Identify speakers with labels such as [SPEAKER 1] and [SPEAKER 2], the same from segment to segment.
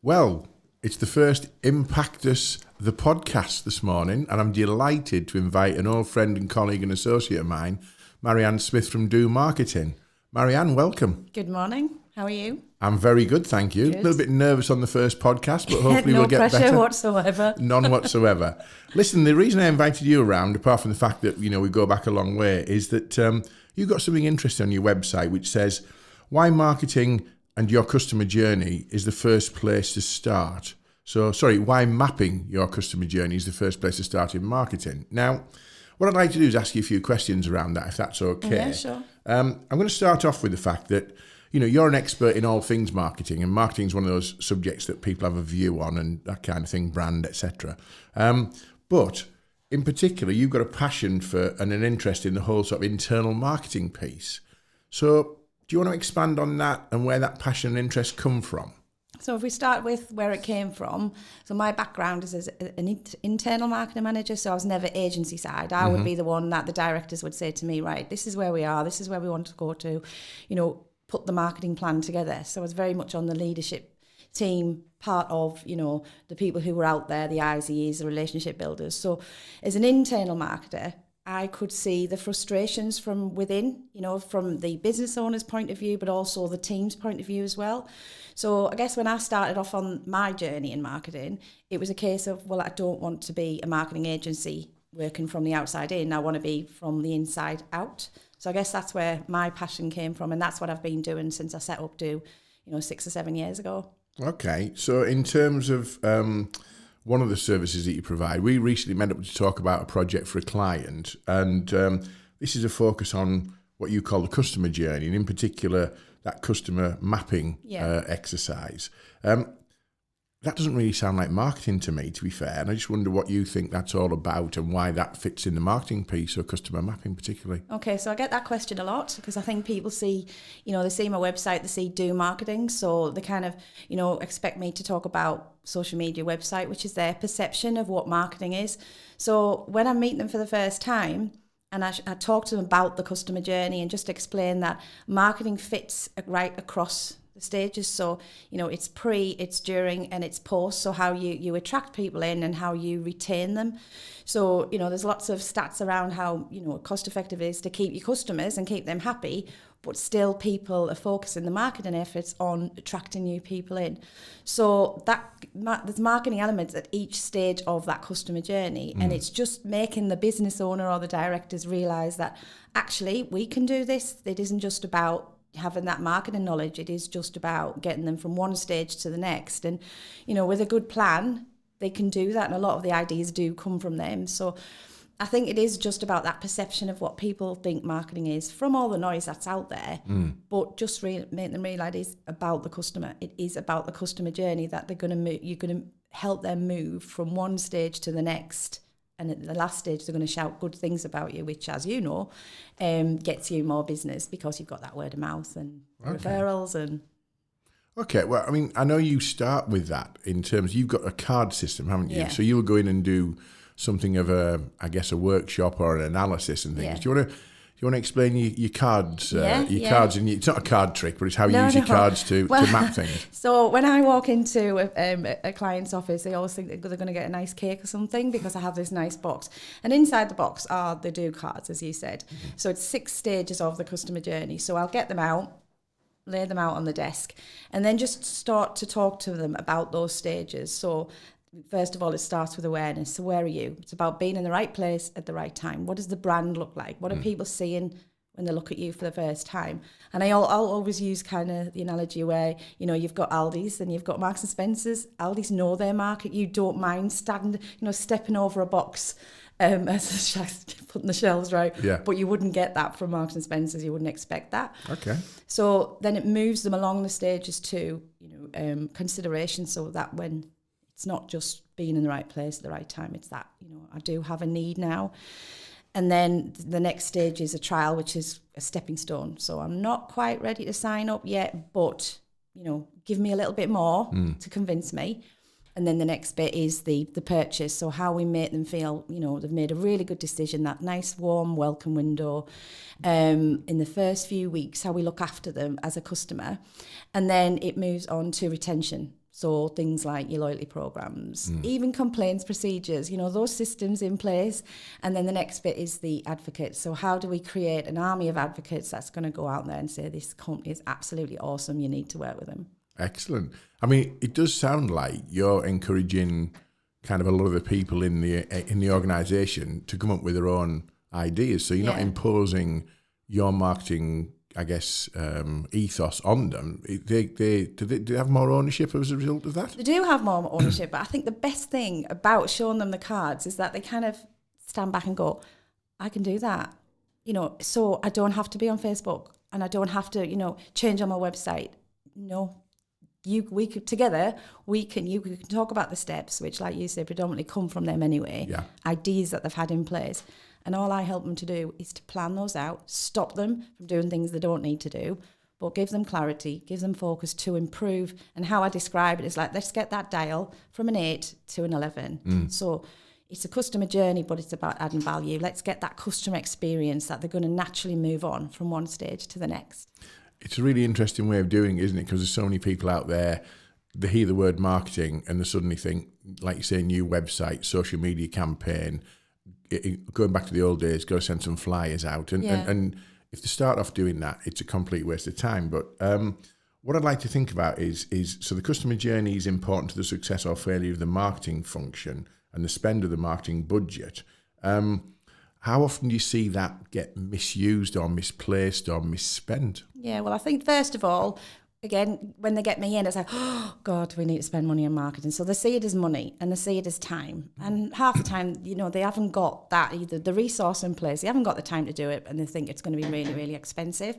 [SPEAKER 1] Well, it's the first Impact Us, the podcast this morning, and I'm delighted to invite an old friend and colleague and associate of mine, Marianne Smith from Do Marketing. Marianne, welcome.
[SPEAKER 2] Good morning. How are you?
[SPEAKER 1] I'm very good, thank you.
[SPEAKER 2] Good.
[SPEAKER 1] A little bit nervous on the first podcast, but hopefully
[SPEAKER 2] No
[SPEAKER 1] we'll get better.
[SPEAKER 2] pressure whatsoever.
[SPEAKER 1] None whatsoever. Listen, the reason I invited you around, apart from the fact that, we go back a long way, is that you've got something interesting on your website which says why marketing and your customer journey is the first place to start. Why mapping your customer journey is the first place to start in marketing. Now, what I'd like to do is ask you a few questions around that, if that's okay.
[SPEAKER 2] Yeah, sure.
[SPEAKER 1] I'm going to start off with the fact that, you're an expert in all things marketing, and marketing is one of those subjects that people have a view on and that kind of thing, brand, etc. But in particular, you've got a passion for and an interest in the whole sort of internal marketing piece. So do you want to expand on that and where that passion and interest come from?
[SPEAKER 2] So if we start with where it came from, so my background is as an internal marketing manager, so I was never agency side. I would be the one that the directors would say to me, right, this is where we are, this is where we want to go to, put the marketing plan together. So I was very much on the leadership team, part of, the people who were out there, the eyes, the ears, the relationship builders. So as an internal marketer, I could see the frustrations from within, from the business owner's point of view, but also the team's point of view as well. So I guess when I started off on my journey in marketing, it was a case of, well, I don't want to be a marketing agency working from the outside in. I want to be from the inside out. So I guess that's where my passion came from, and that's what I've been doing since I set up Do, 6 or 7 years ago.
[SPEAKER 1] Okay, so in terms of one of the services that you provide, we recently met up to talk about a project for a client, and this is a focus on what you call the customer journey, and in particular that customer mapping exercise. That doesn't really sound like marketing to me, to be fair, and I just wonder what you think that's all about and why that fits in the marketing piece or customer mapping particularly.
[SPEAKER 2] Okay, so I get that question a lot because I think people see, they see my website, they see Do Marketing, so they kind of, expect me to talk about social media website, which is their perception of what marketing is. So when I meet them for the first time, and I talk to them about the customer journey and just explain that marketing fits right across the stages. So, it's pre, it's during, and it's post. So how you attract people in and how you retain them. So, there's lots of stats around how, cost effective it is to keep your customers and keep them happy, but still people are focusing the marketing efforts on attracting new people in. So there's marketing elements at each stage of that customer journey. And it's just making the business owner or the directors realize that actually we can do this. It isn't just about having that marketing knowledge, it is just about getting them from one stage to the next. And, with a good plan, they can do that. And a lot of the ideas do come from them. So I think it is just about that perception of what people think marketing is from all the noise that's out there. But just make them realize it is about the customer. It is about the customer journey that they're going to move. You're going to help them move from one stage to the next. And at the last stage, they're going to shout good things about you, which, as you know, gets you more business because you've got that word of mouth and referrals. And
[SPEAKER 1] Okay, well, I mean, I know you start with that in terms, you've got a card system, haven't you?
[SPEAKER 2] Yeah.
[SPEAKER 1] So you'll go in and do something of a workshop or an analysis and things.
[SPEAKER 2] Yeah.
[SPEAKER 1] Do you want to explain your cards? Cards, and it's not a card trick, but it's how you use your cards to map things.
[SPEAKER 2] So when I walk into a client's office, they always think they're going to get a nice cake or something because I have this nice box. And inside the box are the Do cards, as you said. Mm-hmm. So it's 6 stages of the customer journey. So I'll get them out, lay them out on the desk, and then just start to talk to them about those stages. So first of all, it starts with awareness. So where are you? It's about being in the right place at the right time. What does the brand look like? What are people seeing when they look at you for the first time? And I'll always use kind of the analogy where, you've got Aldi's and you've got Marks and Spencer's. Aldi's know their market. You don't mind stepping over a box as putting the shelves right.
[SPEAKER 1] Yeah.
[SPEAKER 2] But you wouldn't get that from Marks and Spencer's. You wouldn't expect that.
[SPEAKER 1] Okay.
[SPEAKER 2] So then it moves them along the stages to, consideration, so that when it's not just being in the right place at the right time. It's that, I do have a need now. And then the next stage is a trial, which is a stepping stone. So I'm not quite ready to sign up yet, but, give me a little bit more to convince me. And then the next bit is the purchase. So how we make them feel, they've made a really good decision, that nice, warm welcome window in the first few weeks, how we look after them as a customer. And then it moves on to retention. So things like your loyalty programs, even complaints procedures, those systems in place. And then the next bit is the advocate. So how do we create an army of advocates that's going to go out there and say, this company is absolutely awesome, you need to work with them.
[SPEAKER 1] Excellent. I mean, it does sound like you're encouraging kind of a lot of the people in the organisation to come up with their own ideas. So you're not imposing your marketing, I guess, ethos on them. Do they have more ownership as a result of that?
[SPEAKER 2] They do have more ownership, but I think the best thing about showing them the cards is that they kind of stand back and go, I can do that. So I don't have to be on Facebook and I don't have to, change on my website. No. You can talk about the steps, which, like you say, predominantly come from them anyway, ideas that they've had in place. And all I help them to do is to plan those out, stop them from doing things they don't need to do, but give them clarity, give them focus to improve. And how I describe it is like, let's get that dial from an 8 to an 11. So it's a customer journey, but it's about adding value. Let's get that customer experience that they're going to naturally move on from one stage to the next.
[SPEAKER 1] It's a really interesting way of doing it, isn't it? Because there's so many people out there, they hear the word marketing and they suddenly think, like you say, new website, social media campaign, going back to the old days, go send some flyers out. And if they start off doing that, it's a complete waste of time. But what I'd like to think about is so the customer journey is important to the success or failure of the marketing function and the spend of the marketing budget. How often do you see that get misused or misplaced or misspent?
[SPEAKER 2] Yeah, well, I think first of all, again, when they get me in, it's like, oh, God, we need to spend money on marketing. So they see it as money and they see it as time. And half the time, they haven't got that either, the resource in place. They haven't got the time to do it and they think it's going to be really, really expensive.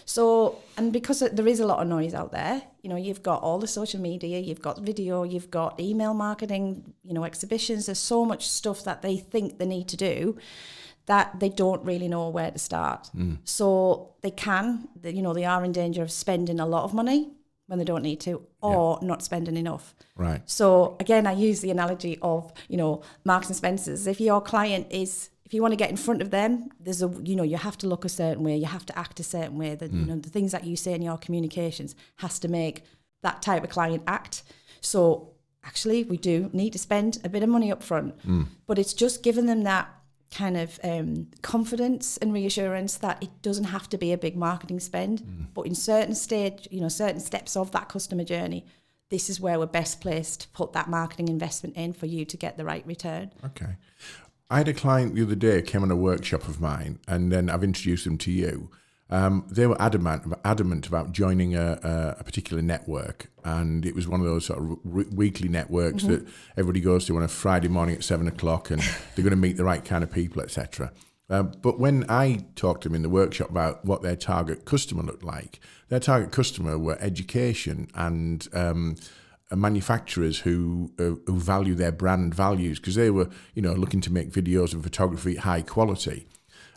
[SPEAKER 2] So, and because there is a lot of noise out there, you've got all the social media, you've got video, you've got email marketing, exhibitions. There's so much stuff that they think they need to do that they don't really know where to start. So they are in danger of spending a lot of money when they don't need to, or not spending enough.
[SPEAKER 1] Right.
[SPEAKER 2] So again, I use the analogy of, Marks and Spencer's. If your client if you want to get in front of them, there's you have to look a certain way, you have to act a certain way. The things that you say in your communications has to make that type of client act. So actually, we do need to spend a bit of money up front, but it's just giving them that kind of confidence and reassurance that it doesn't have to be a big marketing spend, but in certain steps of that customer journey, this is where we're best placed to put that marketing investment in for you to get the right return.
[SPEAKER 1] Okay. I had a client the other day came on a workshop of mine, and then I've introduced them to you. They were adamant about joining a particular network, and it was one of those sort of weekly networks that everybody goes to on a Friday morning at 7:00, and they're going to meet the right kind of people, etc. But when I talked to them in the workshop about what their target customer looked like, their target customer were education and manufacturers who value their brand values, because they were looking to make videos and photography high quality.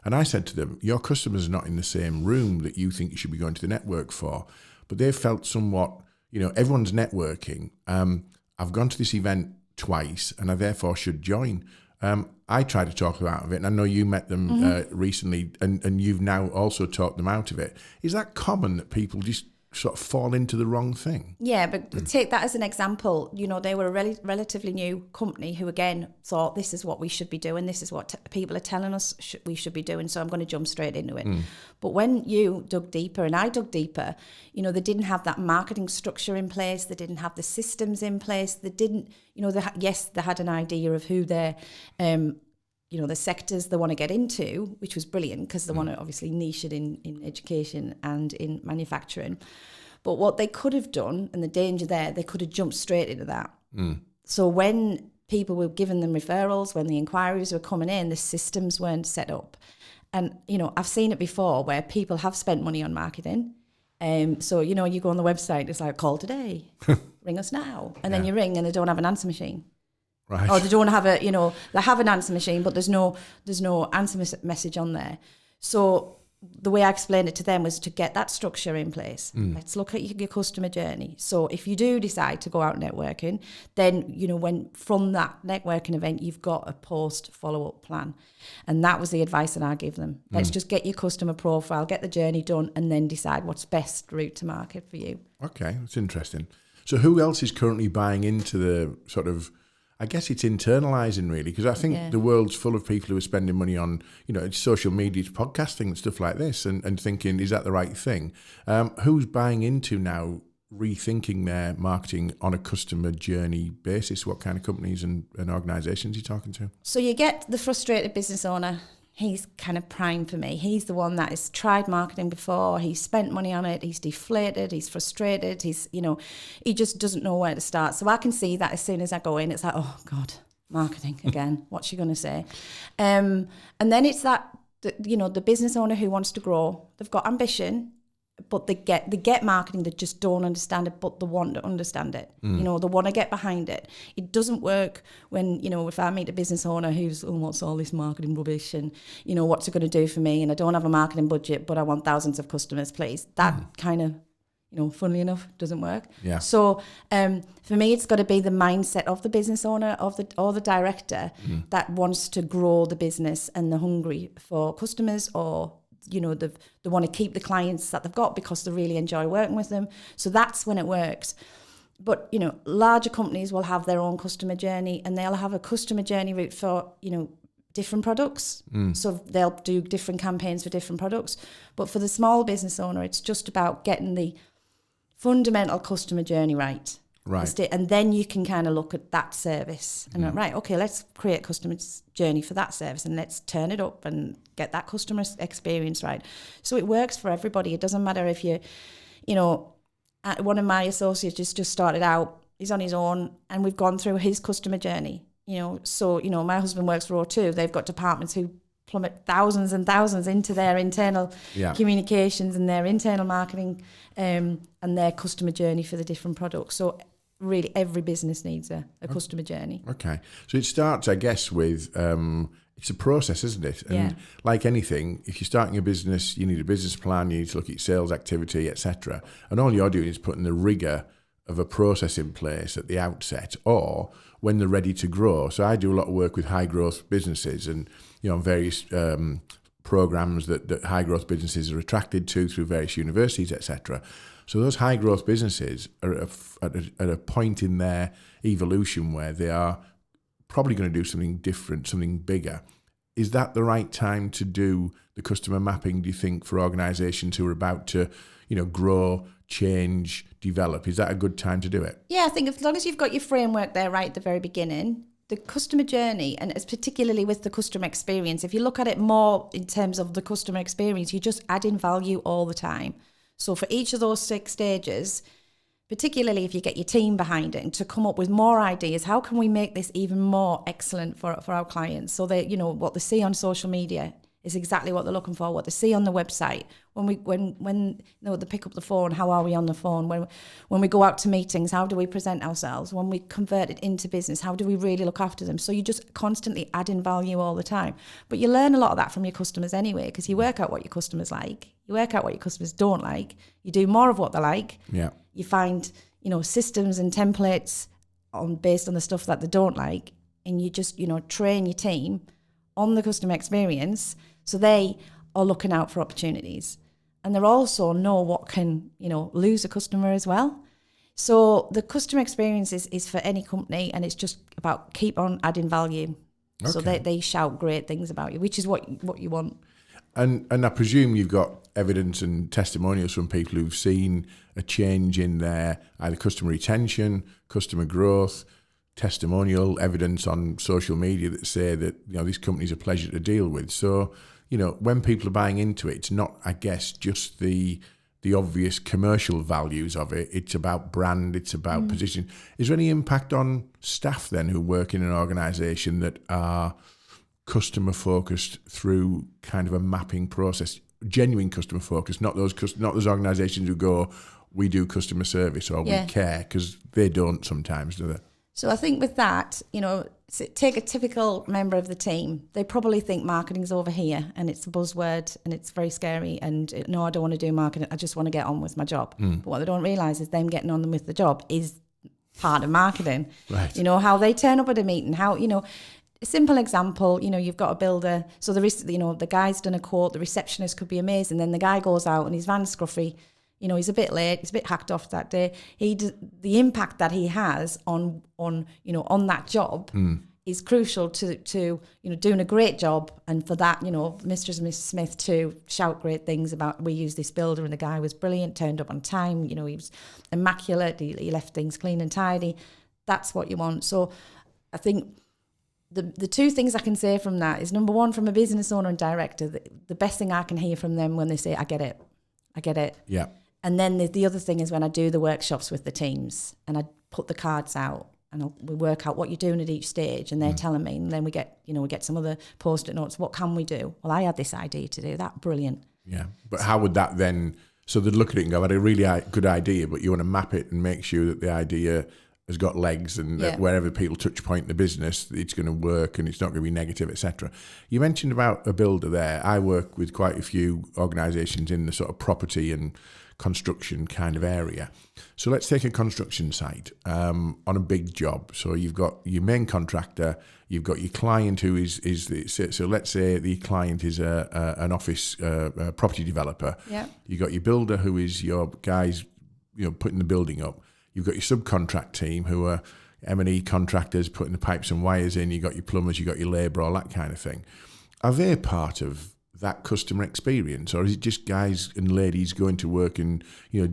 [SPEAKER 1] And I said to them, your customers are not in the same room that you think you should be going to the network for. But they felt somewhat, everyone's networking. I've gone to this event twice and I therefore should join. I tried to talk them out of it, and I know you met them recently and you've now also talked them out of it. Is that common that people just sort of fall into the wrong thing?
[SPEAKER 2] Yeah, but take that as an example. They were a relatively new company who, again, thought this is what we should be doing. This is what people are telling us we should be doing. So I'm going to jump straight into it. But when you dug deeper and I dug deeper, they didn't have that marketing structure in place. They didn't have the systems in place. They didn't, they had an idea of who their the sectors they want to get into, which was brilliant because they want to obviously niche it in education and in manufacturing. But what they could have done, and the danger there, they could have jumped straight into that. So when people were giving them referrals, when the inquiries were coming in, the systems weren't set up. And, I've seen it before where people have spent money on marketing. So, you go on the website, it's like, call today, ring us now. And then you ring and they don't have an answer machine.
[SPEAKER 1] Right.
[SPEAKER 2] Or they don't have they have an answer machine, but there's no answer message on there. So the way I explained it to them was to get that structure in place. Let's look at your customer journey. So if you do decide to go out networking, then, when from that networking event, you've got a post follow-up plan. And that was the advice that I gave them. Let's just get your customer profile, get the journey done, and then decide what's best route to market for you.
[SPEAKER 1] Okay, that's interesting. So who else is currently buying into the sort of, I guess it's internalising really, because I think the world's full of people who are spending money on, social media, podcasting and stuff like this, and thinking, is that the right thing? Who's buying into now rethinking their marketing on a customer journey basis? What kind of companies and organisations are you talking to?
[SPEAKER 2] So you get the frustrated business owner. He's kind of prime for me. He's the one that has tried marketing before. He's spent money on it. He's deflated. He's frustrated. He just doesn't know where to start. So I can see that as soon as I go in, it's like, oh God, marketing again. What's she going to say? And then it's that, the business owner who wants to grow. They've got ambition, but they get marketing, they just don't understand it, but they want to understand it. They want to get behind it. It doesn't work when, if I meet a business owner who's, what's all this marketing rubbish and, what's it going to do for me? And I don't have a marketing budget, but I want thousands of customers, please. That kind of, funnily enough, doesn't work.
[SPEAKER 1] Yeah.
[SPEAKER 2] So for me, it's got to be the mindset of the business owner or the director that wants to grow the business, and they're hungry for customers, or they want to keep the clients that they've got because they really enjoy working with them. So that's when it works. But, larger companies will have their own customer journey, and they'll have a customer journey route for, different products. So they'll do different campaigns for different products. But for the small business owner, it's just about getting the fundamental customer journey right.
[SPEAKER 1] Right.
[SPEAKER 2] And then you can kind of look at that service and right, okay, let's create a customer journey for that service, and let's turn it up and get that customer experience right. So it works for everybody. It doesn't matter if one of my associates just started out, he's on his own, and we've gone through his customer journey. So my husband works for O2. They've got departments who plummet thousands and thousands into their internal communications and their internal marketing and their customer journey for the different products. So really every business needs a customer journey.
[SPEAKER 1] Okay. So it starts, I guess, with it's a process, isn't it? And like anything, if you're starting a business, you need a business plan, you need to look at sales activity, etc. And all you're doing is putting the rigour of a process in place at the outset, or when they're ready to grow. So I do a lot of work with high growth businesses, and various programs that high growth businesses are attracted to through various universities, etc. So those high growth businesses are at a point in their evolution where they are probably going to do something different, something bigger. Is that the right time to do the customer mapping, do you think, for organisations who are about to, grow, change, develop? Is that a good time to do it?
[SPEAKER 2] Yeah, I think as long as you've got your framework there right at the very beginning, the customer journey, and it's particularly with the customer experience, if you look at it more in terms of the customer experience, you just add in value all the time. So for each of those 6 stages, particularly if you get your team behind it and to come up with more ideas, how can we make this even more excellent for our clients? So they, what they see on social media is exactly what they're looking for, what they see on the website. When they pick up the phone, how are we on the phone? When we go out to meetings, how do we present ourselves? When we convert it into business, how do we really look after them? So you just constantly add in value all the time. But you learn a lot of that from your customers anyway, because you work out what your customers like, you work out what your customers don't like, you do more of what they like.
[SPEAKER 1] Yeah.
[SPEAKER 2] You find, systems and templates based on the stuff that they don't like, and you just, train your team on the customer experience, so they are looking out for opportunities. And they also know what can, lose a customer as well. So the customer experience is for any company, and it's just about keep on adding value. Okay. So they shout great things about you, which is what you want.
[SPEAKER 1] And I presume you've got evidence and testimonials from people who've seen a change in their either customer retention, customer growth, testimonial evidence on social media that say that these companies are a pleasure to deal with. So when people are buying into it, it's not, I guess, just the obvious commercial values of it. It's about brand, it's about position. Is there any impact on staff then who work in an organisation that are customer focused through kind of a mapping process, genuine customer focused, not those organisations who go, we do customer service or we care, because they don't sometimes, do they?
[SPEAKER 2] So I think with that, take a typical member of the team. They probably think marketing's over here and it's a buzzword and it's very scary, and no, I don't want to do marketing, I just want to get on with my job. But what they don't realise is them getting on with the job is part of marketing.
[SPEAKER 1] Right.
[SPEAKER 2] How they turn up at a meeting, how, a simple example, you've got a builder, so there is, the guy's done a quote, the receptionist could be amazing, then the guy goes out and his van's scruffy, You know, he's a bit late, he's a bit hacked off that day. The impact that he has on that job is crucial to doing a great job, and for that, Mr. and Mrs. Smith to shout great things about, we use this builder and the guy was brilliant, turned up on time, he was immaculate, he left things clean and tidy. That's what you want. So I think the two things I can say from that is, number one, from a business owner and director, the best thing I can hear from them when they say, I get it.
[SPEAKER 1] Yeah.
[SPEAKER 2] And then the other thing is when I do the workshops with the teams and I put the cards out, and we work out what you're doing at each stage, and they're telling me, and then we get some other post-it notes. What can we do? Well, I had this idea to do that. Brilliant.
[SPEAKER 1] Yeah, but how would that then? So they'd look at it and go, "I had a really good idea," but you want to map it and make sure that the idea has got legs, and that wherever people touch point in the business, it's going to work and it's not going to be negative, etc. You mentioned about a builder there. I work with quite a few organisations in the sort of property and construction kind of area. So let's take a construction site on a big job. So you've got your main contractor, you've got your client who is so let's say the client is an office property developer.
[SPEAKER 2] Yeah.
[SPEAKER 1] You've got your builder who is your guys, putting the building up. You've got your subcontract team who are M&E contractors putting the pipes and wires in. You've got your plumbers, you've got your labour, all that kind of thing. Are they part of that customer experience, or is it just guys and ladies going to work and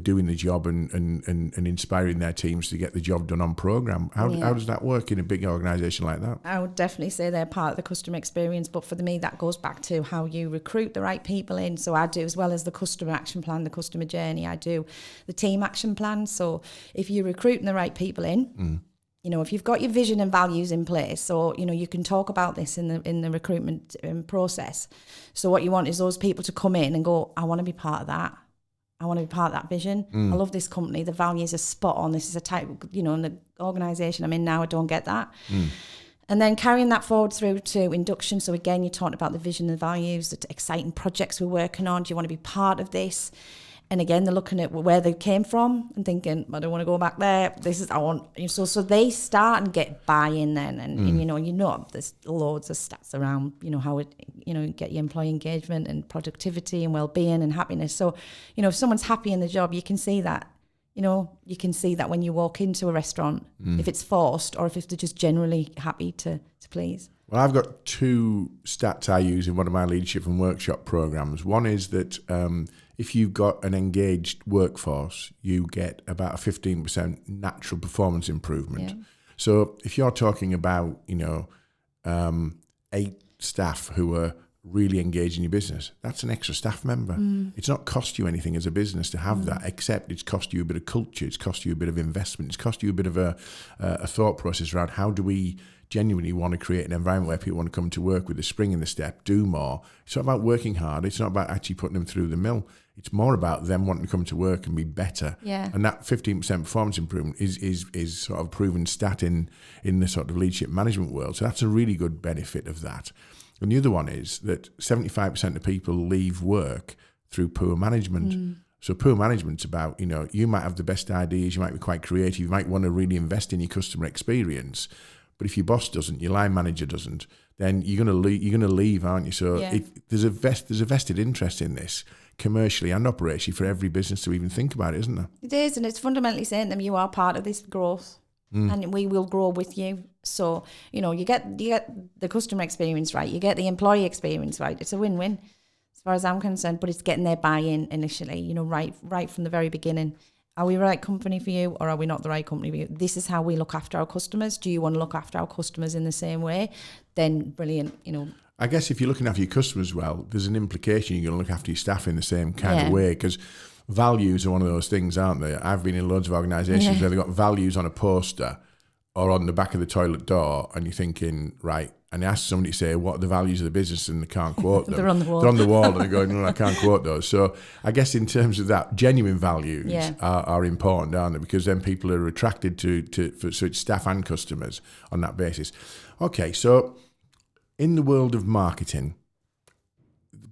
[SPEAKER 1] doing the job and inspiring their teams to get the job done on programme? How does that work in a big organisation like that?
[SPEAKER 2] I would definitely say they're part of the customer experience, but for me that goes back to how you recruit the right people in. So I do, as well as the customer action plan, the customer journey, I do the team action plan. So if you're recruiting the right people in, if you've got your vision and values in place, so you can talk about this in the recruitment process. So what you want is those people to come in and go, I want to be part of that. I want to be part of that vision. I love this company. The values are spot on. This is a type, in the organisation I'm in now, I don't get that. And then carrying that forward through to induction. So again, you're talking about the vision and values, the exciting projects we're working on. Do you want to be part of this? And again, they're looking at where they came from and thinking, I don't want to go back there. So they start and get buy-in then. And there's loads of stats around, how it, get your employee engagement and productivity and well-being and happiness. So, if someone's happy in the job, you can see that. You can see that when you walk into a restaurant, if it's forced or if they're just generally happy to please.
[SPEAKER 1] Well, I've got two stats I use in one of my leadership and workshop programs. One is that if you've got an engaged workforce, you get about a 15% natural performance improvement. Yeah. So if you're talking about, 8 staff who are really engaged in your business, that's an extra staff member. It's not cost you anything as a business to have that, except it's cost you a bit of culture, it's cost you a bit of investment, it's cost you a bit of a thought process around how do we genuinely want to create an environment where people want to come to work with a spring in the step, do more. It's not about working hard, it's not about actually putting them through the mill. It's more about them wanting to come to work and be better.
[SPEAKER 2] Yeah.
[SPEAKER 1] And that 15% performance improvement is sort of proven stat in the sort of leadership management world. So that's a really good benefit of that. And the other one is that 75% of people leave work through poor management. So poor management's about, you might have the best ideas, you might be quite creative, you might want to really invest in your customer experience. But if your boss doesn't, your line manager doesn't, then you're going to leave, aren't you? So there's a vested interest in this, commercially and operationally, for every business to even think about it, isn't there?
[SPEAKER 2] It is, and it's fundamentally saying to them, you are part of this growth, and we will grow with you. So you get the customer experience right, you get the employee experience right. It's a win-win, as far as I'm concerned. But it's getting their buy-in initially, right from the very beginning. Are we the right company for you, or are we not the right company for you? This is how we look after our customers. Do you want to look after our customers in the same way? Then brilliant,
[SPEAKER 1] I guess if you're looking after your customers well, there's an implication you're going to look after your staff in the same kind of way, because values are one of those things, aren't they? I've been in loads of organisations where they've got values on a poster or on the back of the toilet door, and you're thinking, right, and you ask somebody to say, what are the values of the business, and they can't quote them.
[SPEAKER 2] They're on the wall.
[SPEAKER 1] They're on the wall, and they're going, no, I can't quote those. So I guess in terms of that, genuine values are important, aren't they? Because then people are attracted so it's staff and customers on that basis. Okay, so in the world of marketing,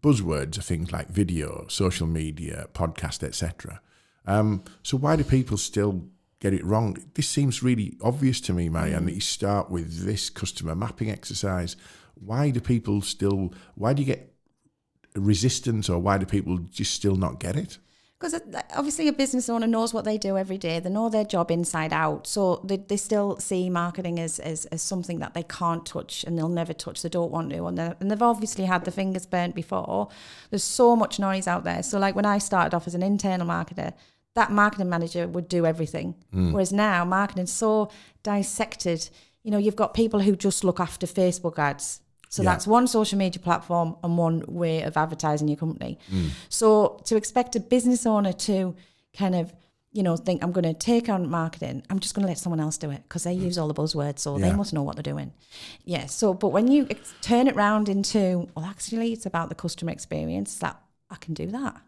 [SPEAKER 1] buzzwords are things like video, social media, podcast, etc. So why do people still get it wrong? This seems really obvious to me, Marianne, that you start with this customer mapping exercise. Why do you get resistance, or why do people just still not get it?
[SPEAKER 2] Because obviously a business owner knows what they do every day. They know their job inside out. So they still see marketing as something that they can't touch and they'll never touch. They don't want to. And they've obviously had the fingers burnt before. There's so much noise out there. So like when I started off as an internal marketer, that marketing manager would do everything. Whereas now marketing's so dissected. You know, you've got people who just look after Facebook ads. So that's one social media platform and one way of advertising your company. So to expect a business owner to kind of, you know, think I'm going to take on marketing, I'm just going to let someone else do it because they use all the buzzwords, so they must know what they're doing. Yeah. So, but when you turn it round into, well, actually, it's about the customer experience, that I can do that.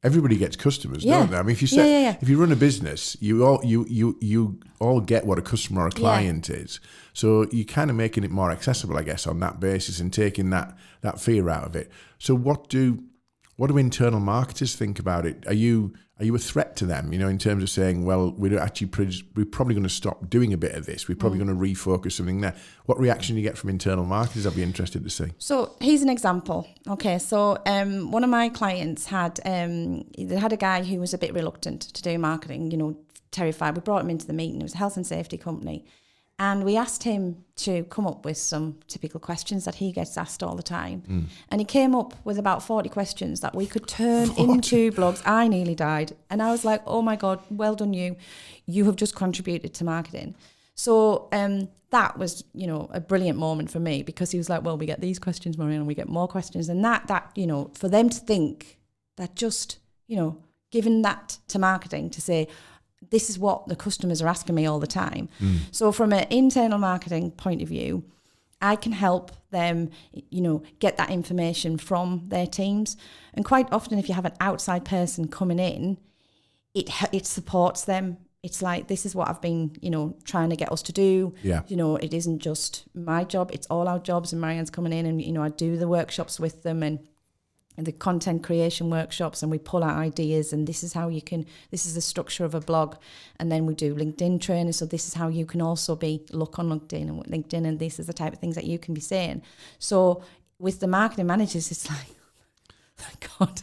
[SPEAKER 1] Everybody gets customers, don't they? I mean, if you if you run a business, you all get what a customer or a client is. So you're kind of making it more accessible, I guess, on that basis and taking that fear out of it. So what do internal marketers think about it? Are you a threat to them? You know, in terms of saying, well, we're probably going to stop doing a bit of this. We're probably going to refocus something there. What reaction do you get from internal marketers? I'd be interested to see.
[SPEAKER 2] So here's an example. Okay, so one of my clients had a guy who was a bit reluctant to do marketing. You know, terrified. We brought him into the meeting. It was a health and safety company. And we asked him to come up with some typical questions that he gets asked all the time. And he came up with about 40 questions that we could turn into blogs. I nearly died. And I was like, oh my God, well done you. You have just contributed to marketing. So that was, you know, a brilliant moment for me because he was like, well, we get these questions, Marianne, and we get more questions. And that, you know, for them to think that just, you know, giving that to marketing to say, this is what the customers are asking me all the time. So from an internal marketing point of view, I can help them, you know, get that information from their teams. And quite often if you have an outside person coming in, it supports them. It's like, this is what I've been, you know, trying to get us to do.
[SPEAKER 1] Yeah.
[SPEAKER 2] You know, it isn't just my job, it's all our jobs. And Marianne's coming in and, you know, I do the workshops with them and the content creation workshops, and we pull out ideas, and this is how you can, this is the structure of a blog. And then we do LinkedIn training. So this is how you can also look on LinkedIn, and this is the type of things that you can be saying. So with the marketing managers, it's like, thank God.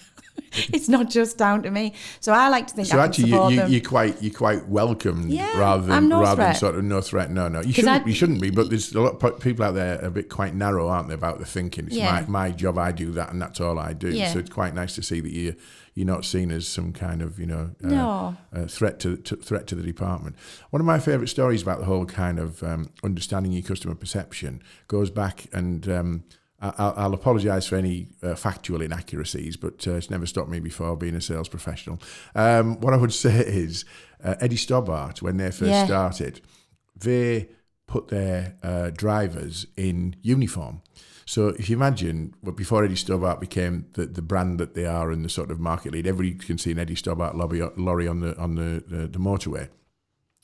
[SPEAKER 2] It's not just down to me. So I like to think. So I actually,
[SPEAKER 1] you're quite welcomed, rather than sort of no threat. No, you shouldn't be. But there's a lot of people out there a bit quite narrow, aren't they, about the thinking? It's my job. I do that, and that's all I do. Yeah. So it's quite nice to see that you're not seen as some kind of threat to the department. One of my favourite stories about the whole kind of understanding your customer perception goes back and. I'll apologise for any factual inaccuracies, but it's never stopped me before being a sales professional. What I would say is Eddie Stobbart, when they first started, they put their drivers in uniform. So if you imagine, before Eddie Stobbart became the brand that they are and the sort of market lead, everybody can see an Eddie Stobbart lorry on the motorway.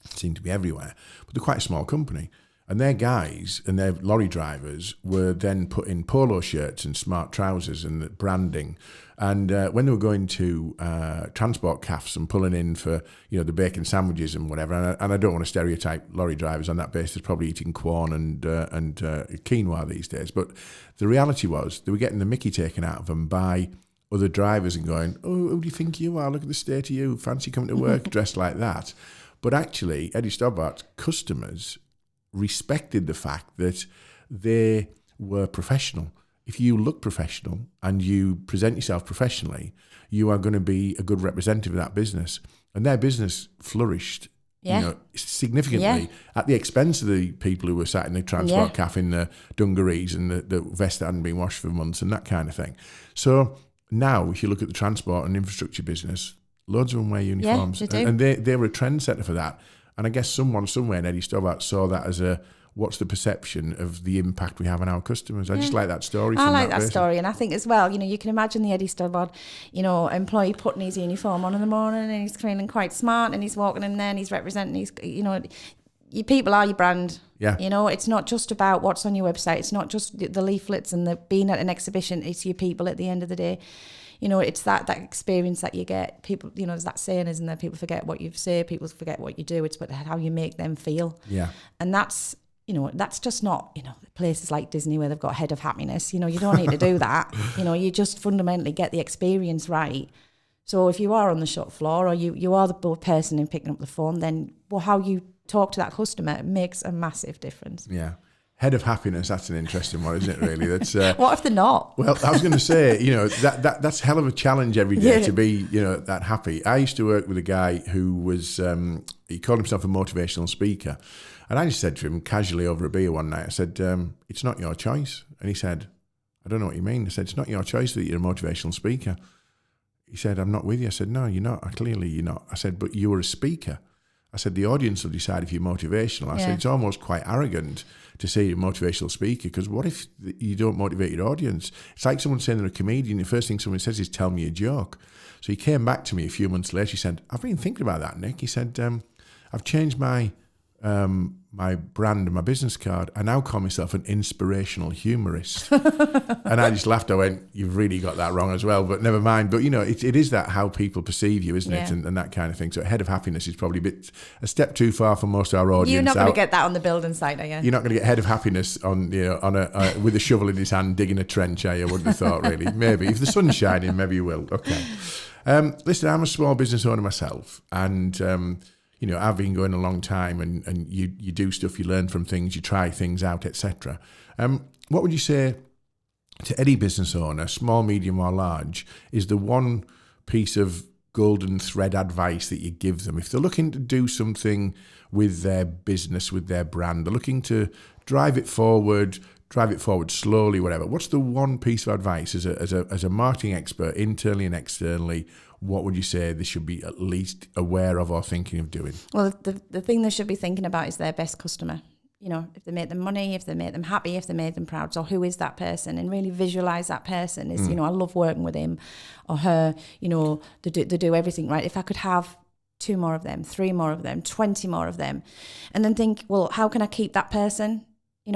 [SPEAKER 1] It seemed to be everywhere. But they're quite a small company. And their guys and their lorry drivers were then put in polo shirts and smart trousers and branding. And when they were going to transport cafes and pulling in for, you know, the bacon sandwiches and whatever, and I don't want to stereotype lorry drivers on that basis, probably eating corn and quinoa these days. But the reality was they were getting the mickey taken out of them by other drivers and going, oh, who do you think you are? Look at the state of you. Fancy coming to work dressed like that. But actually, Eddie Stobbart's customers respected the fact that they were professional. If you look professional and you present yourself professionally, you are going to be a good representative of that business. And their business flourished, significantly at the expense of the people who were sat in the transport cafe in the dungarees and the vest that hadn't been washed for months and that kind of thing. So now, if you look at the transport and infrastructure business, loads of them wear uniforms, and they were a trendsetter for that. And I guess someone somewhere in Eddie Stobbart saw that as what's the perception of the impact we have on our customers. I just like that story. I like that
[SPEAKER 2] story. And I think as well, you know, you can imagine the Eddie Stobbart, you know, employee putting his uniform on in the morning and he's feeling quite smart and he's walking in there and he's representing your people are your brand.
[SPEAKER 1] Yeah.
[SPEAKER 2] You know, it's not just about what's on your website. It's not just the leaflets and the being at an exhibition. It's your people at the end of the day. You know, it's that experience that you get. People, you know, there's that saying, isn't there? People forget what you say, people forget what you do. It's about how you make them feel.
[SPEAKER 1] Yeah.
[SPEAKER 2] And that's, you know, that's just not, you know, places like Disney where they've got Head of Happiness. You know, you don't need to do that. You know, you just fundamentally get the experience right So if you are on the shop floor or you are the person in picking up the phone, then how you talk to that customer makes a massive difference.
[SPEAKER 1] Yeah. Head of happiness, that's an interesting one, isn't it, really? That's
[SPEAKER 2] what if they're not?
[SPEAKER 1] Well, I was going to say, that's a hell of a challenge every day to be, that happy. I used to work with a guy who was, he called himself a motivational speaker. And I just said to him casually over a beer one night, I said, it's not your choice. And he said, I don't know what you mean. I said, it's not your choice that you're a motivational speaker. He said, I'm not with you. I said, no, you're not. Clearly you're not. I said, but you're a speaker. I said, the audience will decide if you're motivational. I said, it's almost quite arrogant to say you're a motivational speaker, because what if you don't motivate your audience? It's like someone saying they're a comedian. The first thing someone says is, tell me a joke. So he came back to me a few months later. He said, I've been thinking about that, Nick. He said, I've changed my brand and my business card. I now call myself an inspirational humorist. And I just laughed. I went, you've really got that wrong as well, but never mind. But, it is that how people perceive you, isn't it? And that kind of thing. So head of happiness is probably a step too far for most of our audience.
[SPEAKER 2] You're not going to get that on the building site, are you?
[SPEAKER 1] You're not going to get head of happiness on with a shovel in his hand digging a trench, are you? I wouldn't have thought, really. Maybe. If the sun's shining, maybe you will. Okay. Listen, I'm a small business owner myself, and I've been going a long time, and you do stuff, you learn from things, you try things out, etc. What would you say to any business owner, small, medium or large, is the one piece of golden thread advice that you give them if they're looking to do something with their business, with their brand, they're looking to drive it forward slowly, whatever? What's the one piece of advice as a marketing expert, internally and externally? What would you say they should be at least aware of or thinking of doing?
[SPEAKER 2] Well, the thing they should be thinking about is their best customer. If they make them money, if they make them happy, if they make them proud. So who is that person? And really visualize that person. I love working with him or her. They do everything right. If I could have 2 more of them, 3 more of them, 20 more of them, and then think, well, how can I keep that person?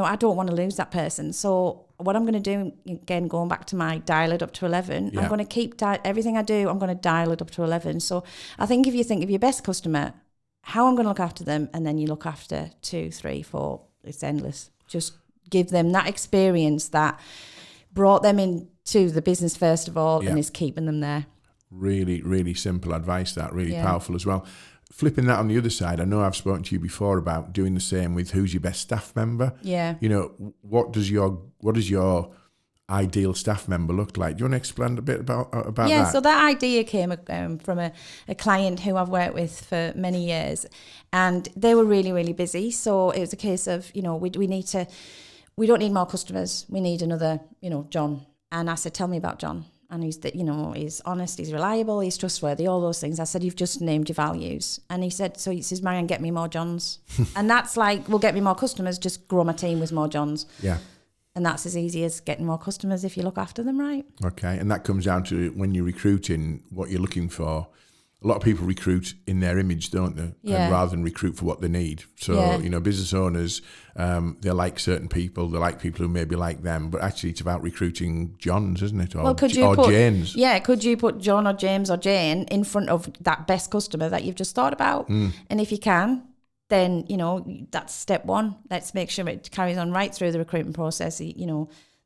[SPEAKER 2] I don't want to lose that person. So what I'm going to do, again, going back to my dial it up to 11, I'm going to keep everything I do, I'm going to dial it up to 11. So I think if you think of your best customer, how I'm going to look after them, and then you look after 2, 3, 4, it's endless. Just give them that experience that brought them into the business first of all and is keeping them there. Really,
[SPEAKER 1] really simple advice, that really powerful as well. Flipping that on the other side, I know I've spoken to you before about doing the same with who's your best staff member.
[SPEAKER 2] Yeah.
[SPEAKER 1] What does your ideal staff member look like? Do you want to explain a bit about that?
[SPEAKER 2] Yeah, so that idea came from a client who I've worked with for many years, and they were really, really busy. So it was a case of, we don't need more customers. We need another, John. And I said, tell me about John. And he's honest, he's reliable, he's trustworthy, all those things. I said, you've just named your values. And he says, Marianne, get me more Johns. And that's like, well, get me more customers, just grow my team with more Johns.
[SPEAKER 1] Yeah.
[SPEAKER 2] And that's as easy as getting more customers if you look after them right.
[SPEAKER 1] Okay. And that comes down to when you're recruiting, what you're looking for. A lot of people recruit in their image, don't they?
[SPEAKER 2] Yeah.
[SPEAKER 1] And rather than recruit for what they need. So, business owners, they like certain people. They like people who maybe like them. But actually, it's about recruiting Johns, isn't it? Or Janes.
[SPEAKER 2] Yeah, could you put John or James or Jane in front of that best customer that you've just thought about? And if you can, then, that's step one. Let's make sure it carries on right through the recruitment process.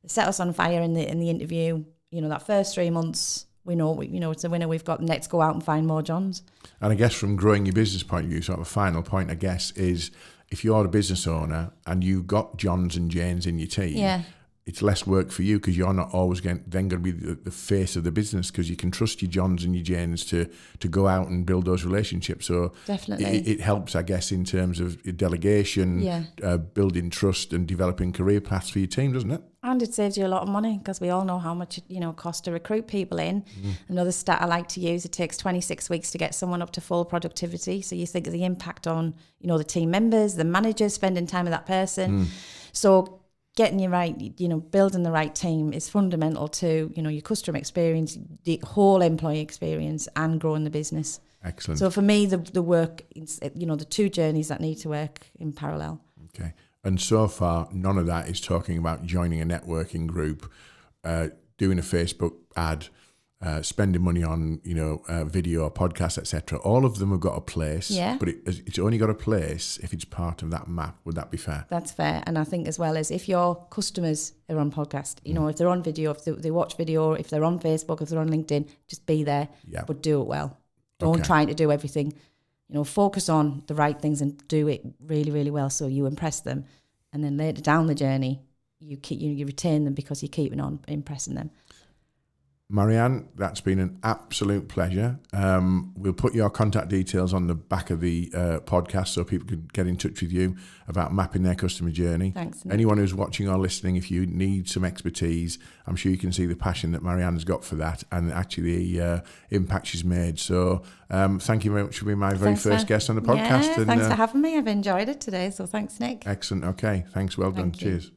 [SPEAKER 2] Set us on fire in the interview. That first 3 months, we know it's a winner we've got. Let's go out and find more Johns.
[SPEAKER 1] And I guess from growing your business point of view, sort of a final point, I guess, is if you're a business owner and you've got Johns and Janes in your team, it's less work for you because you're not always going to be the face of the business, because you can trust your Johns and your Janes to go out and build those relationships. So
[SPEAKER 2] definitely
[SPEAKER 1] it helps, I guess, in terms of delegation, building trust and developing career paths for your team, doesn't it?
[SPEAKER 2] And it saves you a lot of money, because we all know how much it costs to recruit people in. Another stat I like to use, it takes 26 weeks to get someone up to full productivity. So you think of the impact on, the team members, the managers, spending time with that person. So getting you right, building the right team is fundamental to, your customer experience, the whole employee experience, and growing the business.
[SPEAKER 1] Excellent.
[SPEAKER 2] So for me, the work, the 2 journeys that need to work in parallel.
[SPEAKER 1] Okay. And so far, none of that is talking about joining a networking group, doing a Facebook ad, spending money on, video or podcasts, etc. All of them have got a place, but it's only got a place if it's part of that map. Would that be fair?
[SPEAKER 2] That's fair. And I think as well as if your customers are on podcast, if they're on video, if they watch video, if they're on Facebook, if they're on LinkedIn, just be there, but do it well. Don't try to do everything. Focus on the right things and do it really, really well so you impress them. And then later down the journey, you retain them because you're keeping on impressing them.
[SPEAKER 1] Marianne, that's been an absolute pleasure. We'll put your contact details on the back of the podcast so people can get in touch with you about mapping their customer journey.
[SPEAKER 2] Thanks, Nick.
[SPEAKER 1] Anyone who's watching or listening, if you need some expertise, I'm sure you can see the passion that Marianne's got for that and actually the impact she's made. So thank you very much for being my very first guest on the podcast.
[SPEAKER 2] Yeah, thanks for having me. I've enjoyed it today. So thanks, Nick.
[SPEAKER 1] Excellent. Okay. Thanks. Well done.
[SPEAKER 2] Thank you.
[SPEAKER 1] Cheers.